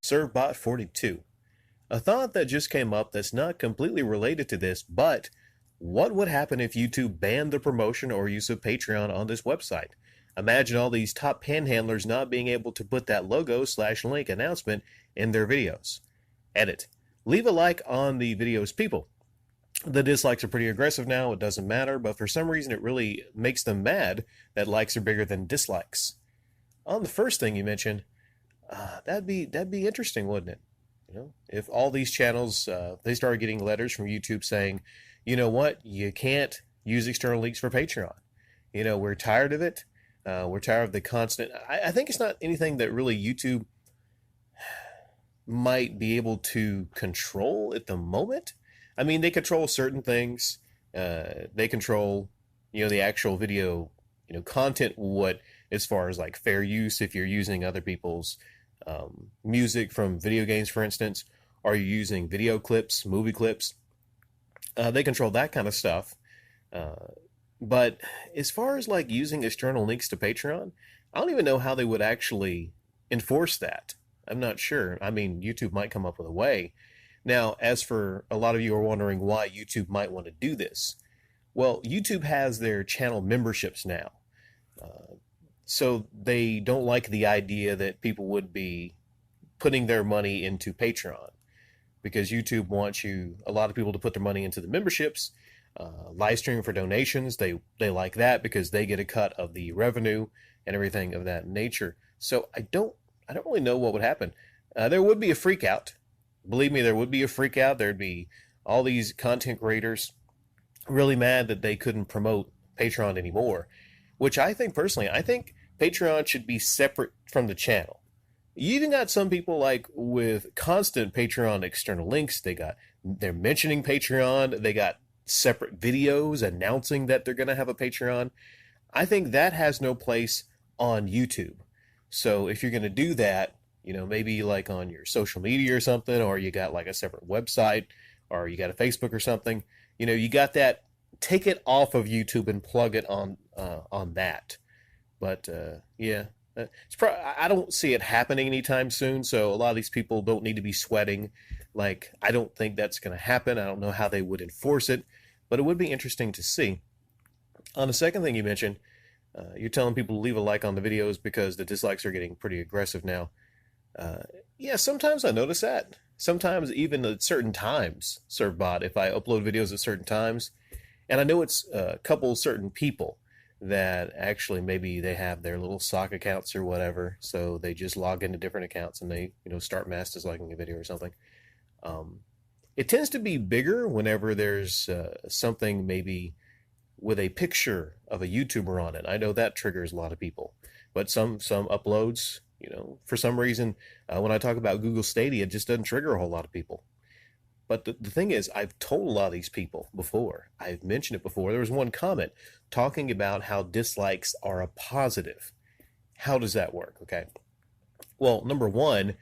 ServeBot42. A thought that just came up that's not completely related to this, but what would happen if YouTube banned the promotion or use of Patreon on this website? Imagine all these top panhandlers not being able to put that logo/link announcement in their videos. Edit. Leave a like on the videos, people. The dislikes are pretty aggressive now, it doesn't matter, but for some reason it really makes them mad that likes are bigger than dislikes. On the first thing you mentioned, that'd be interesting, wouldn't it? You know, if all these channels, they started getting letters from YouTube saying, you know what, you can't use external links for Patreon. You know, we're tired of it. We're tired of the constant. I think it's not anything that really YouTube might be able to control at the moment. I mean, they control certain things. They control, the actual video, content, as far as like fair use, if you're using other people's music from video games, for instance, are you using video clips, movie clips? They control that kind of stuff. But as far as like using external links to Patreon, I don't even know how they would actually enforce that. I'm not sure. I mean, YouTube might come up with a way. Now, as for a lot of you are wondering why YouTube might want to do this. Well, YouTube has their channel memberships now. So they don't like the idea that people would be putting their money into Patreon, because YouTube wants a lot of people to put their money into the memberships, live streaming for donations. They like that because they get a cut of the revenue and everything of that nature. So I don't really know what would happen. There would be a freak out. Believe me, there would be a freak out. There'd be all these content creators really mad that they couldn't promote Patreon anymore, which I think Patreon should be separate from the channel. You even got some people like with constant Patreon external links. They're mentioning Patreon. They got separate videos announcing that they're going to have a Patreon. I think that has no place on YouTube. So if you're going to do that, maybe like on your social media or something, or you got like a separate website, or you got a Facebook or something, you got that, take it off of YouTube and plug it on that. But I don't see it happening anytime soon. So a lot of these people don't need to be sweating. Like, I don't think that's going to happen. I don't know how they would enforce it, but it would be interesting to see. On the second thing you mentioned, you're telling people to leave a like on the videos because the dislikes are getting pretty aggressive now. Sometimes I notice that. Sometimes even at certain times, ServeBot, if I upload videos at certain times, and I know it's a couple certain people that actually maybe they have their little sock accounts or whatever, so they just log into different accounts and they, start mass disliking a video or something. It tends to be bigger whenever there's something maybe with a picture of a YouTuber on it. I know that triggers a lot of people, but some uploads, for some reason, when I talk about Google Stadia, it just doesn't trigger a whole lot of people. But the thing is, I've told a lot of these people before. I've mentioned it before. There was one comment talking about how dislikes are a positive. How does that work? Okay. Well, number one,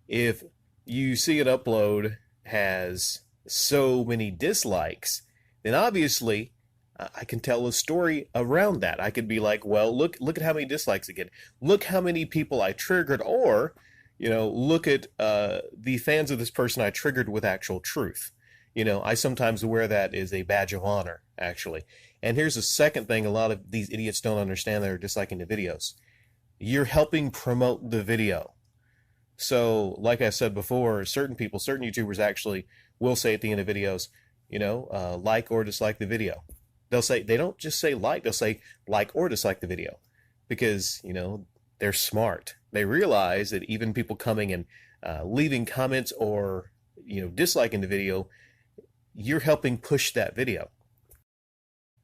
if you see an upload has so many dislikes, then obviously I can tell a story around that. I could be like, well, look at how many dislikes again. Look how many people I triggered, or look at the fans of this person I triggered with actual truth. I sometimes wear that as a badge of honor, actually. And here's the second thing a lot of these idiots don't understand that are disliking the videos. You're helping promote the video. So, like I said before, certain YouTubers actually will say at the end of videos, like or dislike the video. They don't just say like, they'll say like or dislike the video. Because, they're smart. They realize that even people coming and leaving comments or, disliking the video, you're helping push that video.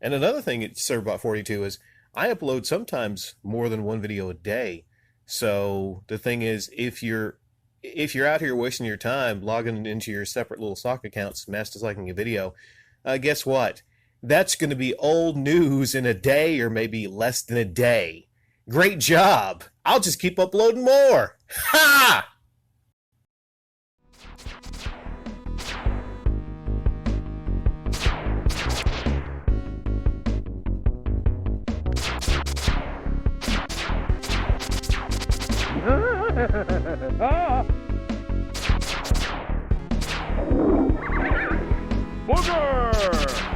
And another thing at ServeBot42 is I upload sometimes more than one video a day. So the thing is, if you're out here wasting your time logging into your separate little sock accounts, mass disliking a video, guess what? That's going to be old news in a day or maybe less than a day. Great job. I'll just keep uploading more. Ha! Booger!